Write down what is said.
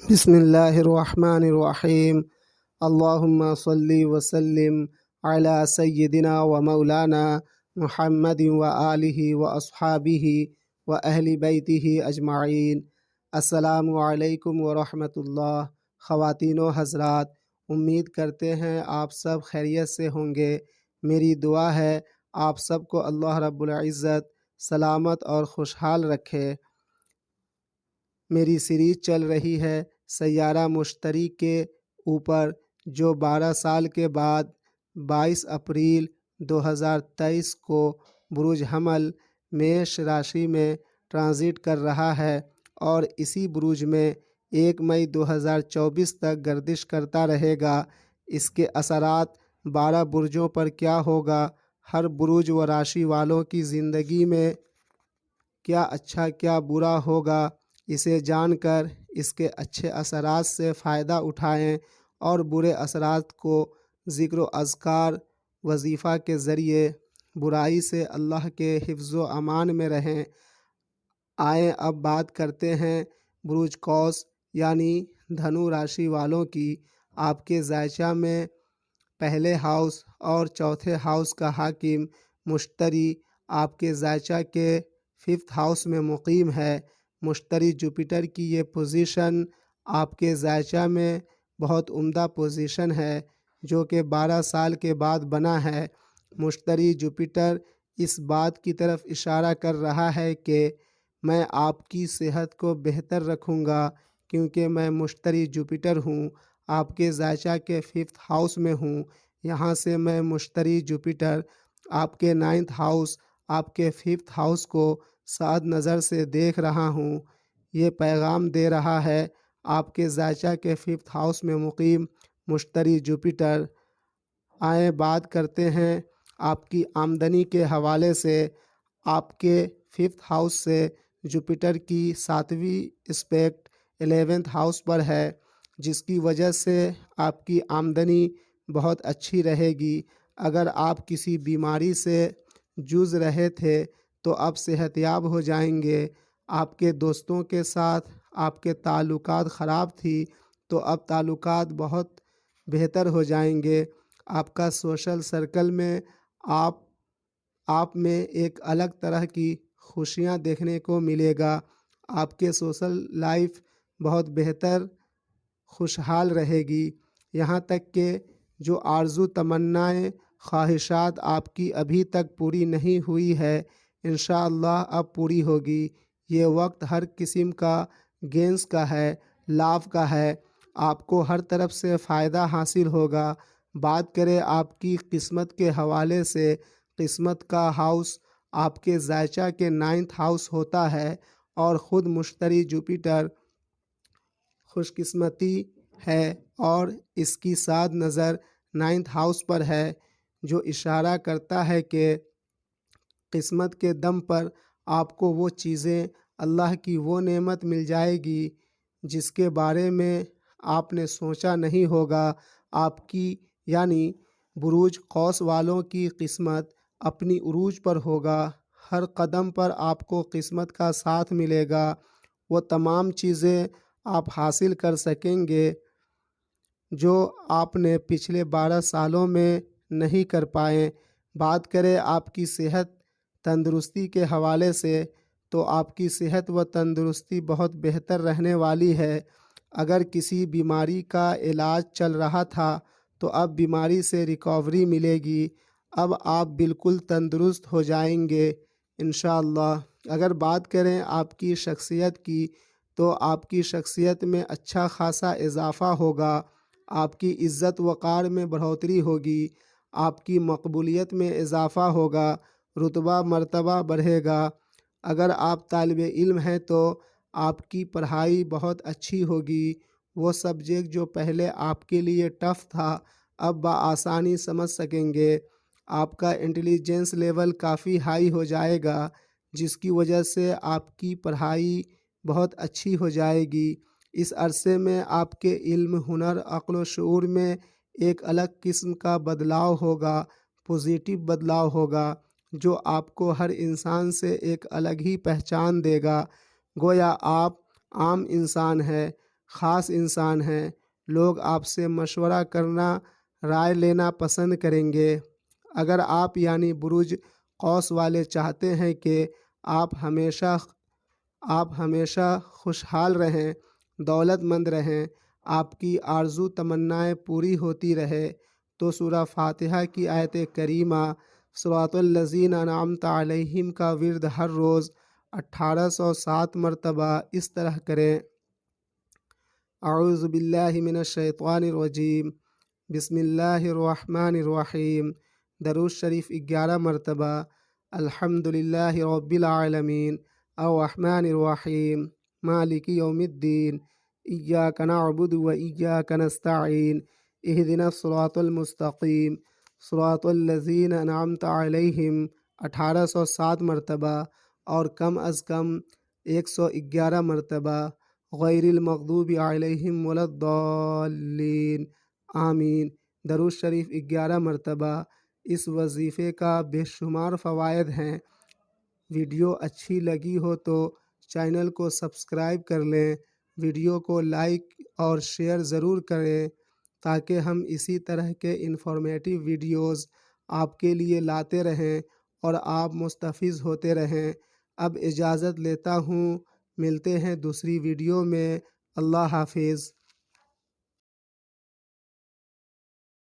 بسم اللہ الرحمن الرحیم اللہم صلی وسلم علی سیدنا و مولانا محمد و آلہ و اصحابہ و اہل بیتہ اجمعین۔ السلام علیکم ورحمۃ اللہ۔ خواتین و حضرات، امید کرتے ہیں آپ سب خیریت سے ہوں گے۔ میری دعا ہے آپ سب کو اللہ رب العزت سلامت اور خوشحال رکھے۔ میری سیریز چل رہی ہے سیارہ مشتری کے اوپر، جو 12 سال کے بعد 22 اپریل 2023 کو برج حمل میش راشی میں ٹرانزٹ کر رہا ہے اور اسی برج میں 1 مئی 2024 تک گردش کرتا رہے گا۔ اس کے اثرات 12 برجوں پر کیا ہوگا، ہر برج و راشی والوں کی زندگی میں کیا اچھا کیا برا ہوگا، اسے جان کر اس کے اچھے اثرات سے فائدہ اٹھائیں اور برے اثرات کو ذکر و اذکار وظیفہ کے ذریعے برائی سے اللہ کے حفظ و امان میں رہیں۔ آئیں اب بات کرتے ہیں برج قوس یعنی دھنو راشی والوں کی۔ آپ کے ذائچہ میں پہلے ہاؤس اور چوتھے ہاؤس کا حاکم مشتری آپ کے ذائچہ کے 5th ہاؤس میں مقیم ہے۔ مشتری جوپیٹر کی یہ پوزیشن آپ کے ذائچہ میں بہت عمدہ پوزیشن ہے، جو کہ 12 سال کے بعد بنا ہے۔ مشتری جوپیٹر اس بات کی طرف اشارہ کر رہا ہے کہ میں آپ کی صحت کو بہتر رکھوں گا، کیونکہ میں مشتری جوپیٹر ہوں، آپ کے ذائچہ کے 5th ہاؤس میں ہوں۔ یہاں سے میں مشتری جوپیٹر آپ کے 9th ہاؤس، آپ کے 5th ہاؤس کو صاعد نظر سے دیکھ رہا ہوں۔ یہ پیغام دے رہا ہے آپ کے ذائچہ کے 5th ہاؤس میں مقیم مشتری جوپیٹر۔ آئیں بات کرتے ہیں آپ کی آمدنی کے حوالے سے۔ آپ کے 5th ہاؤس سے جوپیٹر کی 7ویں اسپیکٹ 11th ہاؤس پر ہے، جس کی وجہ سے آپ کی آمدنی بہت اچھی رہے گی۔ اگر آپ کسی بیماری سے جوجھ رہے تھے تو اب صحت یاب ہو جائیں گے۔ آپ کے دوستوں کے ساتھ آپ کے تعلقات خراب تھی تو اب تعلقات بہت بہتر ہو جائیں گے۔ آپ کا سوشل سرکل میں آپ میں ایک الگ طرح کی خوشیاں دیکھنے کو ملے گا۔ آپ کے سوشل لائف بہت بہتر خوشحال رہے گی۔ یہاں تک کہ جو آرزو تمنائیں خواہشات آپ کی ابھی تک پوری نہیں ہوئی ہے، انشاءاللہ اب پوری ہوگی۔ یہ وقت ہر قسم کا گینز کا ہے، لاف کا ہے۔ آپ کو ہر طرف سے فائدہ حاصل ہوگا۔ بات کریں آپ کی قسمت کے حوالے سے، قسمت کا ہاؤس آپ کے ذائچہ کے 9th ہاؤس ہوتا ہے اور خود مشتری جوپیٹر خوش قسمتی ہے اور اس کی صاعد نظر 9th ہاؤس پر ہے، جو اشارہ کرتا ہے کہ قسمت کے دم پر آپ کو وہ چیزیں، اللہ کی وہ نعمت مل جائے گی جس کے بارے میں آپ نے سوچا نہیں ہوگا۔ آپ کی یعنی برج قوس والوں کی قسمت اپنی عروج پر ہوگا۔ ہر قدم پر آپ کو قسمت کا ساتھ ملے گا۔ وہ تمام چیزیں آپ حاصل کر سکیں گے جو آپ نے پچھلے 12 سالوں میں نہیں کر پائے۔ بات کریں آپ کی صحت تندرستی کے حوالے سے، تو آپ کی صحت و تندرستی بہت بہتر رہنے والی ہے۔ اگر کسی بیماری کا علاج چل رہا تھا تو اب بیماری سے ریکوری ملے گی۔ اب آپ بالکل تندرست ہو جائیں گے انشاءاللہ۔ اگر بات کریں آپ کی شخصیت کی، تو آپ کی شخصیت میں اچھا خاصا اضافہ ہوگا۔ آپ کی عزت وقار میں بڑھوتری ہوگی، آپ کی مقبولیت میں اضافہ ہوگا، رتبہ مرتبہ بڑھے گا۔ اگر آپ طالب علم ہیں تو آپ کی پڑھائی بہت اچھی ہوگی۔ وہ سبجیکٹ جو پہلے آپ کے لیے ٹف تھا، اب بآسانی سمجھ سکیں گے۔ آپ کا انٹیلیجنس لیول کافی ہائی ہو جائے گا، جس کی وجہ سے آپ کی پڑھائی بہت اچھی ہو جائے گی۔ اس عرصے میں آپ کے علم، ہنر، عقل و شعور میں ایک الگ قسم کا بدلاؤ ہوگا، پوزیٹیو بدلاؤ ہوگا، جو آپ کو ہر انسان سے ایک الگ ہی پہچان دے گا۔ گویا آپ عام انسان ہیں، خاص انسان ہیں، لوگ آپ سے مشورہ کرنا، رائے لینا پسند کریں گے۔ اگر آپ یعنی بروج قوس والے چاہتے ہیں کہ آپ ہمیشہ خوشحال رہیں، دولت مند رہیں، آپ کی آرزو تمنائیں پوری ہوتی رہے، تو سورہ فاتحہ کی آیت کریمہ صراط الذین انعمت علیہم کا ورد ہر روز 1807 مرتبہ اس طرح کریں: اعوذ باللہ من الشیطان الرجیم، بسم اللہ الرحمن الرحیم۔ درود شریف 11 مرتبہ۔ الحمدللہ رب العالمین، الرحمن الرحیم، مالک یوم الدین، ایاک نعبد و ایاک نستعین، اہدنا الصراط المستقیم، صراط الذین انعمت علیہم 1807 مرتبہ، اور کم از کم 111 مرتبہ غیر المغضوب علیہم ولا الضالین، آمین۔ درود شریف 11 مرتبہ۔ اس وظیفے کا بے شمار فوائد ہیں۔ ویڈیو اچھی لگی ہو تو چینل کو سبسکرائب کر لیں، ویڈیو کو لائک اور شیئر ضرور کریں تاکہ ہم اسی طرح کے انفارمیٹیو ویڈیوز آپ کے لیے لاتے رہیں اور آپ مستفیض ہوتے رہیں۔ اب اجازت لیتا ہوں، ملتے ہیں دوسری ویڈیو میں۔ اللہ حافظ۔